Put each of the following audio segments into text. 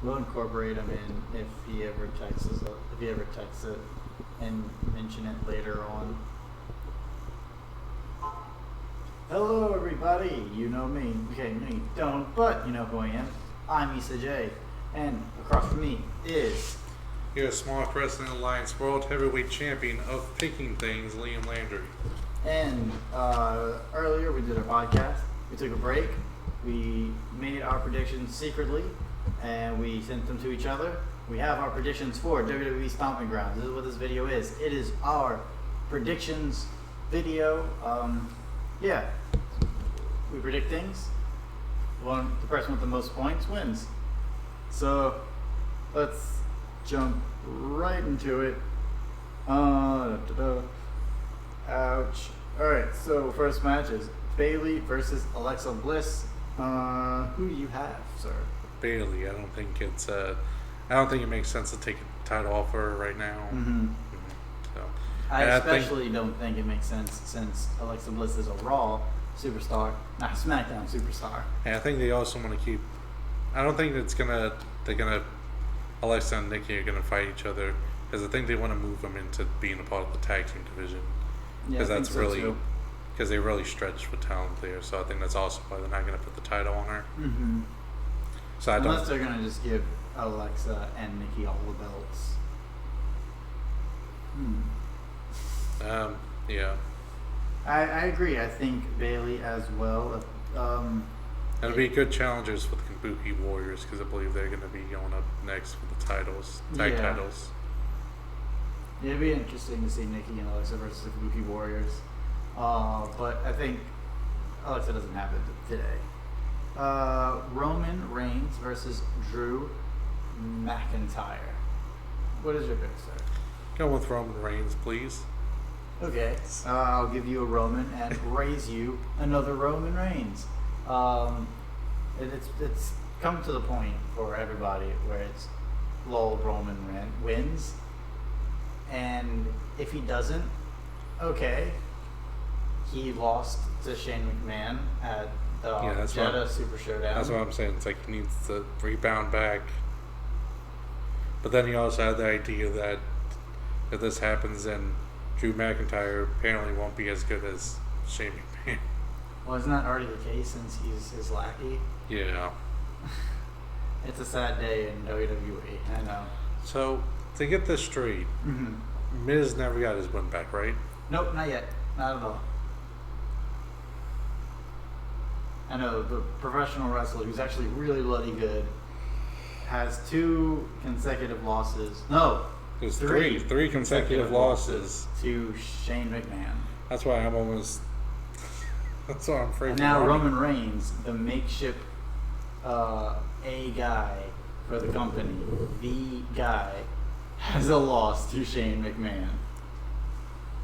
We'll incorporate him in if he ever texts it, and mention it later on. Hello, everybody. You know me. Okay, no, you don't, but you know who I am. I'm Issa J, and across from me is your Small Wrestling Alliance World Heavyweight Champion of Picking Things, Liam Landry. And earlier we did a podcast. We took a break. We made our predictions secretly, and we sent them to each other. We have our predictions for WWE Stomping Grounds. This is what this video is. It is our predictions video. Yeah, we predict things. The person with the most points wins. So let's jump right into it. Ouch. Alright, so first match is Bayley versus Alexa Bliss. Who do you have, sir? Bayley. I don't think it makes sense to take a title off her right now. So, I especially don't think it makes sense since Alexa Bliss is a Raw superstar, not a SmackDown superstar. And I think they also want to keep. I don't think Alexa and Nikki are gonna fight each other because I think they want to move them into being a part of the tag team division. Yeah, Because because they really stretch for talent there. So I think that's also why they're not gonna put the title on her. Mm-hmm. So Unless they're gonna just give Alexa and Nikki all the belts. Yeah. I agree. I think Bayley as well. It'll be good challengers for the Kabuki Warriors because I believe they're going to be going up next for the titles, tag titles. Yeah, it'd be interesting to see Nikki and Alexa versus the Kabuki Warriors. But I think Alexa doesn't have it today. Roman Reigns versus Drew McIntyre. What is your pick, sir? Go with Roman Reigns, please. Okay, I'll give you a Roman and raise you another Roman Reigns. It's come to the point for everybody where it's lol Roman wins, and if he doesn't, okay, he lost to Shane McMahon at the Jeddah Super Showdown. That's what I'm saying. It's like he needs to rebound back, but then he also had the idea that if this happens, then Drew McIntyre apparently won't be as good as Shane McMahon. Well, isn't that already the case since he's his lackey? Yeah. It's a sad day in WWE, I know. So, to get this straight, Miz never got his win back, right? Nope, not yet. Not at all. I know the professional wrestler who's actually really bloody good has 2 consecutive losses. No. There's three consecutive losses to Shane McMahon. That's why I'm almost. That's why I'm afraid. And now Roman Reigns, the makeshift A guy for the company, the guy, has a loss to Shane McMahon.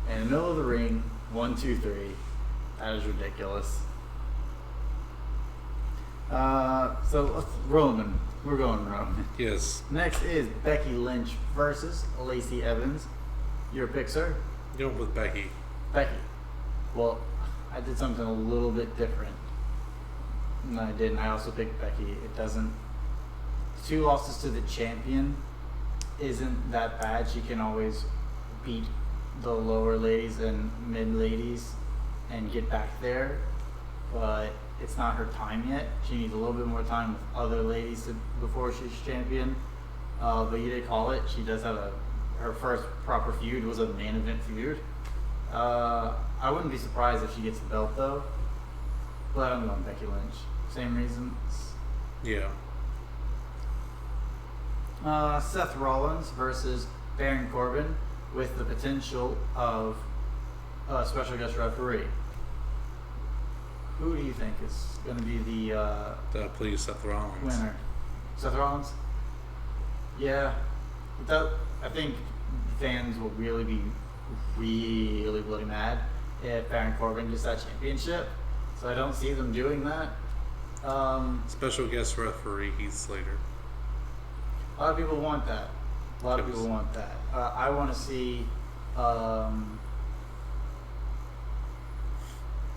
In the middle of the ring, 1, 2, 3. That is ridiculous. So Roman. We're going Roman. Yes. Next is Becky Lynch versus Lacey Evans. Your pick, sir? Going with Becky. Becky. Well, I did something a little bit different. No, I didn't. I also picked Becky. It doesn't. 2 losses to the champion isn't that bad. She can always beat the lower ladies and mid ladies and get back there. But it's not her time yet. She needs a little bit more time with other ladies before she's champion. But you did call it. She does have her first proper feud was a main event feud. I wouldn't be surprised if she gets the belt though. But I'm going Becky Lynch. Same reasons. Yeah. Seth Rollins versus Baron Corbin with the potential of a special guest referee. Who do you think is going to be the please, Seth Rollins. winner? Seth Rollins? Yeah. I think fans will really be bloody mad if Baron Corbin gets that championship. So I don't see them doing that. Special guest referee Heath Slater. A lot of people want that. I want to see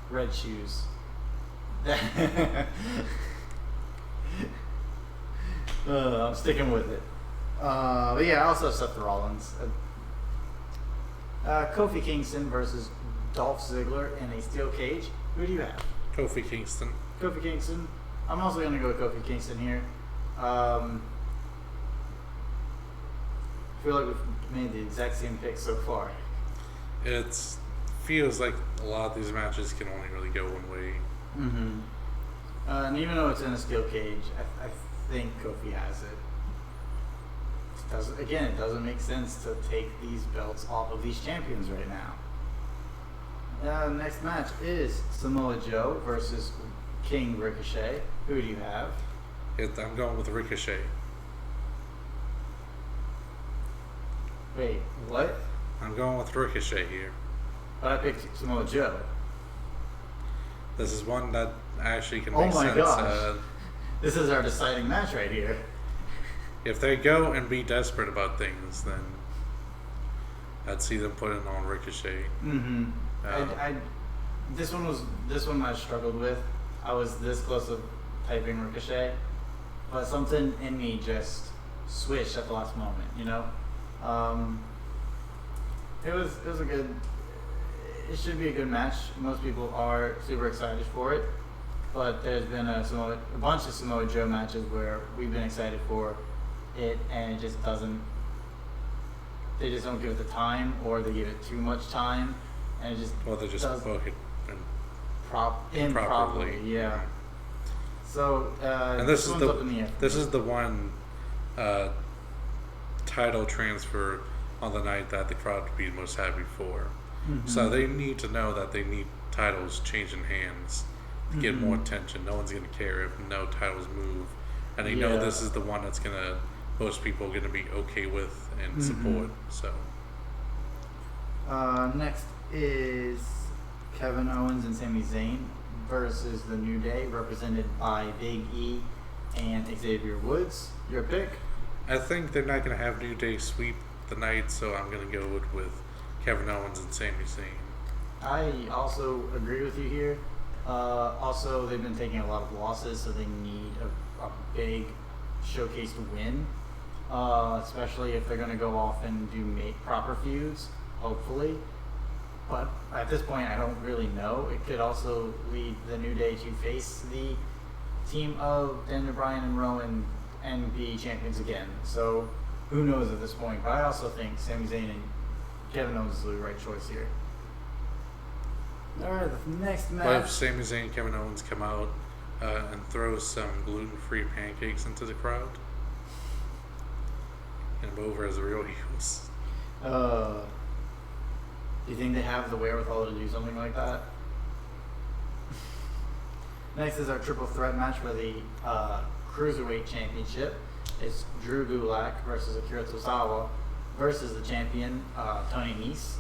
Red Shoes. I'm sticking with it. But yeah, I also have Seth Rollins. Kofi Kingston versus Dolph Ziggler in a steel cage. Who do you have? Kofi Kingston. Kofi Kingston. I'm also going to go with Kofi Kingston here. I feel like we've made the exact same pick so far. It feels like a lot of these matches can only really go one way. Mm-hmm. And even though it's in a steel cage, I think Kofi has it. It doesn't make sense to take these belts off of these champions right now. Next match is Samoa Joe versus King Ricochet. Who do you have? I'm going with Ricochet. Wait, what? I'm going with Ricochet here. But I picked Samoa Joe. This is one that actually can Oh make my sense. gosh. This is our deciding match right here. If they go and be desperate about things, then I'd see them put it on Ricochet. Mm-hmm. This one I struggled with. I was this close to typing Ricochet, but something in me just switched at the last moment. You know, it was a good. It should be a good match. Most people are super excited for it, but there's been a bunch of Samoa Joe matches where we've been excited for it, and it just doesn't. They just don't give it the time, or they give it too much time, and it just They just book it improperly. Yeah. So and this is one's up in the air. this is the one title transfer on the night that the crowd would be most happy for. Mm-hmm. So they need to know that they need titles changing hands to get more attention. No one's going to care if no titles move, and they know this is the one that's most people are going to be okay with and support. So next is Kevin Owens and Sami Zayn versus the New Day, represented by Big E and Xavier Woods. Your pick? I think they're not going to have New Day sweep the night, so I'm going to go with Kevin Owens and Sami Zayn. I also agree with you here. Also, they've been taking a lot of losses, so they need a big showcase to win, especially if they're going to go off and do proper feuds, hopefully. But at this point, I don't really know. It could also lead the New Day to face the team of Daniel Bryan and Rowan and be champions again. So who knows at this point? But I also think Sami Zayn and Kevin Owens is the right choice here. All right, the next match. What if Sami Zayn and Kevin Owens come out and throw some gluten-free pancakes into the crowd and move over as the real heels? Do you think they have the wherewithal to do something like that? Next is our triple threat match for the Cruiserweight Championship. It's Drew Gulak versus Akira Tozawa versus the champion, Tony Nese.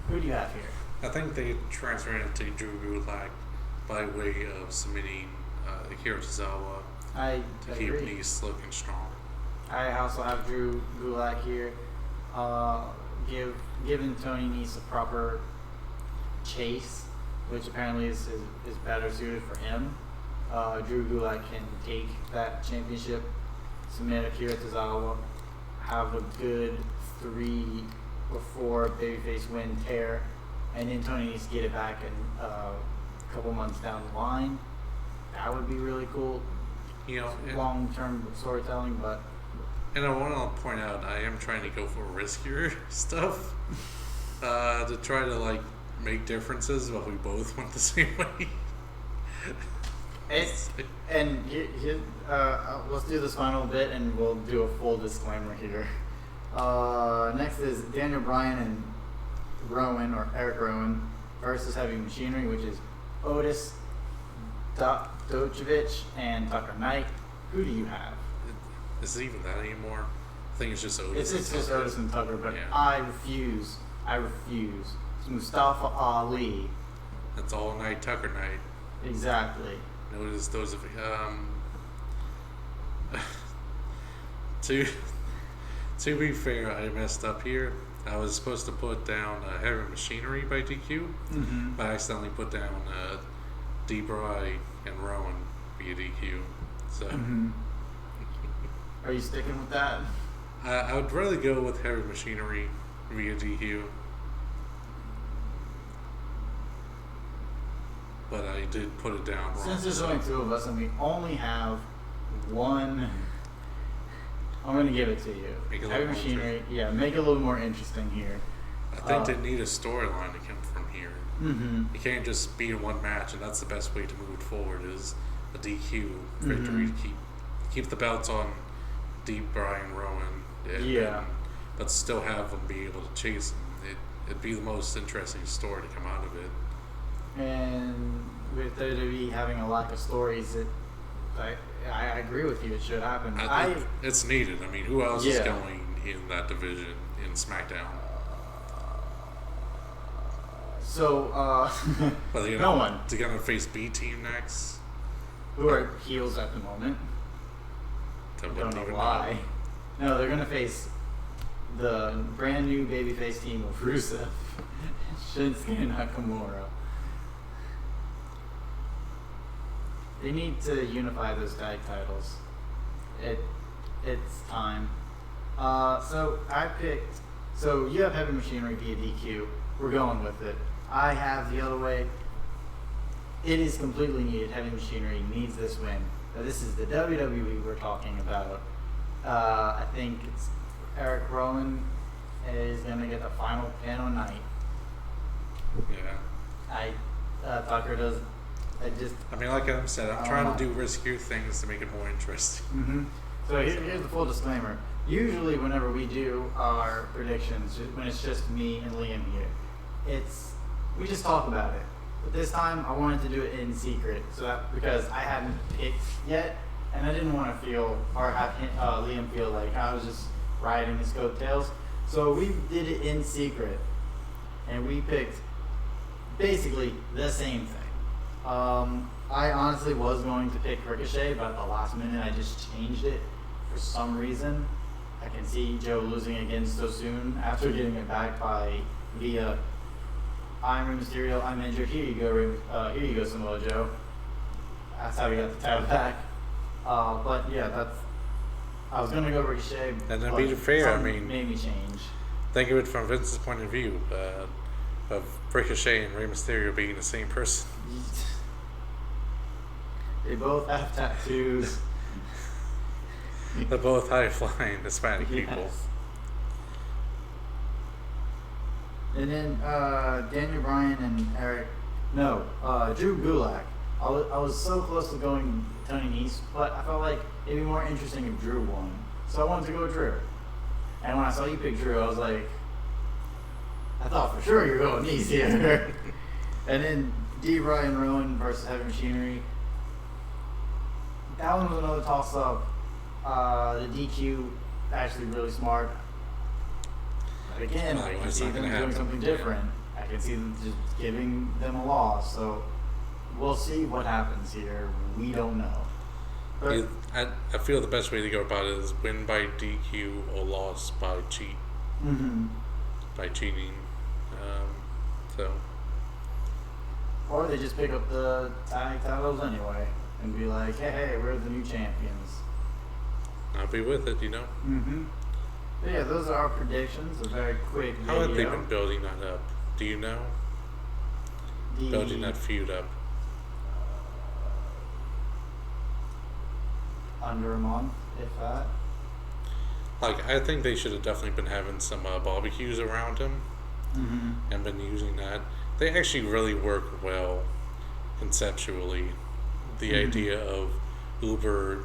Who do you have here? I think they transferred it to Drew Gulak by way of submitting Akira Tozawa to keep Nese looking strong. I also have Drew Gulak here. Giving Tony Nese a proper chase, which apparently is better suited for him. Drew Gulak can take that championship, submit Akira Tozawa, have a good 3 or 4 babyface win tear, and then Tony Nese get it back in a couple months down the line. That would be really cool. You know, long-term storytelling, but. And I want to point out, I am trying to go for riskier stuff to try to make differences, but we both went the same way. Let's do this final bit, and we'll do a full disclaimer here. Next is Daniel Bryan and Eric Rowan versus Heavy Machinery, which is Otis Dojkovic and Tucker Knight. Who do you have? Is it even that anymore? I think it's just Otis. It's just Otis and Tucker, but yeah. I refuse. It's Mustafa Ali. That's all night Tucker Knight. Exactly. Notice those of to be fair, I messed up here. I was supposed to put down Heavy Machinery by DQ, but I accidentally put down D-Bry and Rowan via DQ. So Are you sticking with that? I would rather go with Heavy Machinery via DQ. But I did put it down wrong. Since there's only two of us and we only have one, I'm going to give it to you. Make it a Heavy little more Machinery, yeah, make it a little more interesting here. I think they need a storyline to come from here. Mm-hmm. You can't just be in one match, and that's the best way to move it forward is a DQ victory to keep the belts on Deep Brian Rowan. But still have them be able to chase him. It'd be the most interesting story to come out of it. And with WWE having a lack of stories, I agree with you. It should happen. I think it's needed. I mean, who else is going in that division in SmackDown? No one. They're gonna face B Team next. Who are heels at the moment? I don't know why. No, they're gonna face the brand new babyface team of Rusev, Shinsuke Nakamura. They need to unify those tag titles. It's time. So I picked. So you have Heavy Machinery via DQ. We're going with it. I have the other way. It is completely needed. Heavy Machinery needs this win. Now, this is the WWE we're talking about. I think it's Eric Rowan is going to get the final pin on night. Yeah. Tucker does. I mean, like I said, I'm trying to do riskier things to make it more interesting. Mm-hmm. So here's the full disclaimer. Usually, whenever we do our predictions, when it's just me and Liam here, we just talk about it. But this time, I wanted to do it in secret, because I hadn't picked yet, and I didn't want to feel or have Liam feel like I was just riding his coattails. So we did it in secret, and we picked basically the same thing. I honestly was going to pick Ricochet, but at the last minute I just changed it for some reason. I can see Joe losing again so soon after getting it back via I'm Rey Mysterio, I'm injured, here you go Samoa Joe. That's how we got the title back. But yeah, I was gonna go Ricochet. And to be fair, I mean, made me change. Think of it from Vince's point of view, of Ricochet and Rey Mysterio being the same person. They both have tattoos. They're both high-flying Hispanic people. And then Daniel Bryan and Drew Gulak. I was so close to going Tony Nese, but I felt like it'd be more interesting if Drew won. So I wanted to go Drew. And when I saw you pick Drew, I was like, I thought for sure you were going Nese here. And then D. Brian Rowan versus Heavy Machinery. That one was another toss-up. The DQ actually really smart. But again, I can see them doing something different. I can see them just giving them a loss. So we'll see what happens here. We don't know. But I feel the best way to go about it is win by DQ or loss by cheat. Mm-hmm. By cheating. Or they just pick up the tag titles anyway and be like, hey, we're the new champions. I'll be with it, Mm-hmm. But yeah, those are our predictions. A very quick video. How have they been building that up? Do you know? Building that feud up. Under a month, if that. Like, I think they should have definitely been having some barbecues around him. Mm-hmm. And been using that. They actually really work well conceptually. The idea of uber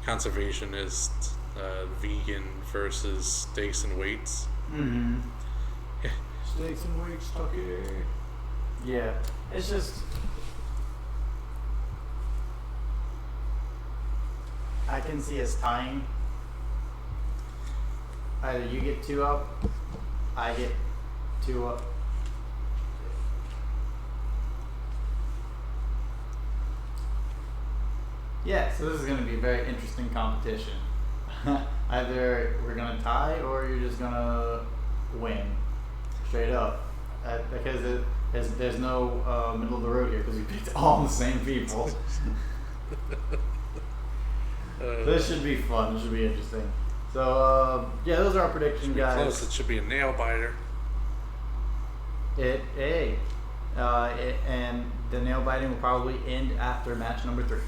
conservationist vegan versus steaks and weights. Mm-hmm. Steaks and weights, Tucker. Yeah, it's just I can see us tying. Either you get 2 up, I get 2 up. Yeah, so this is going to be a very interesting competition. Either we're going to tie or you're just going to win. Straight up. Because there's no middle of the road here because we picked all the same people. This should be fun. This should be interesting. So, yeah, those are our predictions, guys. Close. It should be a nail biter. And the nail biting will probably end after match number 3.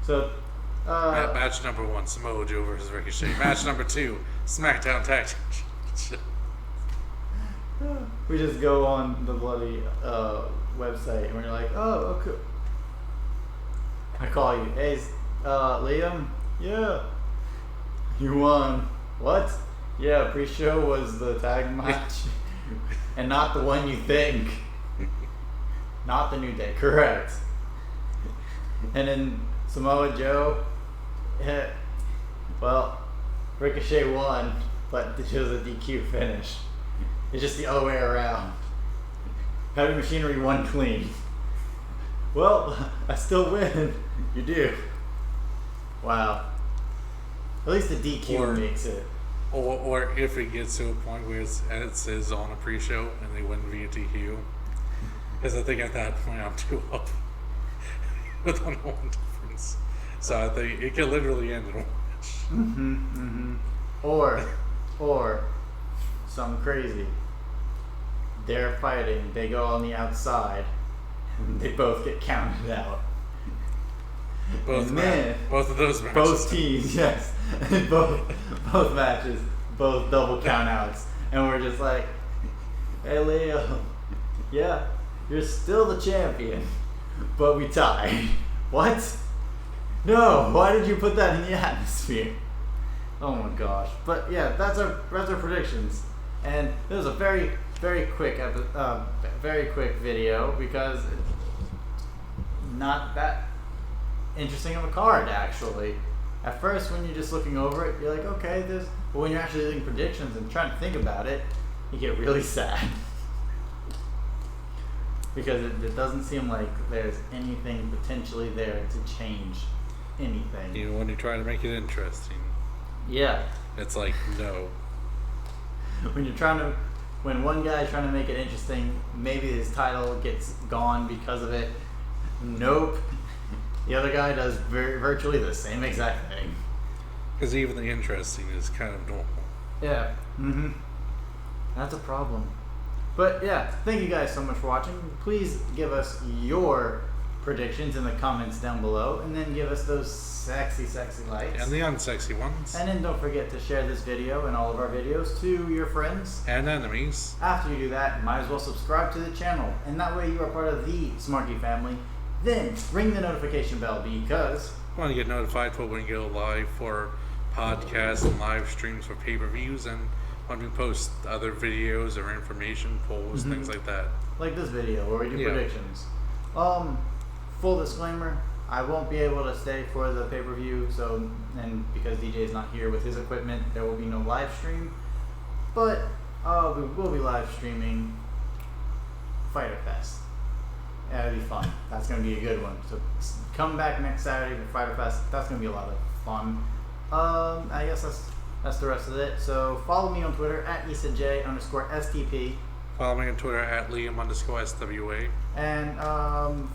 So, match number 1, Samoa Joe versus Ricochet. Match number 2, SmackDown Tag Team. We just go on the bloody website and we're like, oh, okay. I call you, hey, Liam? Yeah. You won. What? Yeah, pre-show was the tag match. And not the one you think. Not the New Day, correct. And then Samoa Joe, well, Ricochet won, but it was a DQ finish. It's just the other way around. Heavy Machinery won clean. Well, I still win. You do. Wow. At least the DQ makes it. Or if it gets to a point where it says on a pre-show and they win via DQ, because I think at that point I'm 2 up with 1-1 difference. So I think it could literally end in one match. Or something crazy. They're fighting. They go on the outside. And they both get counted out. Both of those matches. Both teams, yes. both matches, both double countouts. And we're just like, hey Leo, yeah, you're still the champion, but we tied. What? No, why did you put that in the atmosphere? Oh my gosh. But yeah, that's our predictions. And it was a very quick video because not that interesting of a card, actually. At first, when you're just looking over it, you're like, okay, but when you're actually doing predictions and trying to think about it, you get really sad. Because it doesn't seem like there's anything potentially there to change anything. Even when you try to make it interesting. Yeah. It's like, no. When one guy's trying to make it interesting, maybe his title gets gone because of it. Nope. The other guy does virtually the same exact thing. Because even the interesting is kind of normal. Yeah. That's a problem. But yeah, thank you guys so much for watching. Please give us your predictions in the comments down below, and then give us those sexy likes. And the unsexy ones. And then don't forget to share this video and all of our videos to your friends. And enemies. After you do that, might as well subscribe to the channel, and that way you are part of the Smarky family. Then ring the notification bell because you want to get notified for when we go live for podcasts and live streams for pay-per-views, and when we post other videos or information, polls, things like that. Like this video where we do predictions. Full disclaimer, I won't be able to stay for the pay-per-view, and because DJ is not here with his equipment, there will be no live stream. But we will be live streaming Fighter Fest. That'll be fun. That's going to be a good one. So come back next Saturday for Fighter Fest. That's going to be a lot of fun. I guess that's the rest of it. So follow me on Twitter at ESAJ_STP. Follow me on Twitter at Liam_SWA. And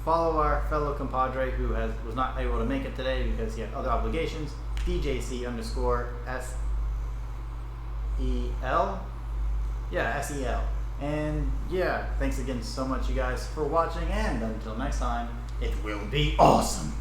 follow our fellow compadre who was not able to make it today because he had other obligations. DJC_SEL. Yeah, SEL. And yeah, thanks again so much, you guys, for watching. And until next time, it will be awesome.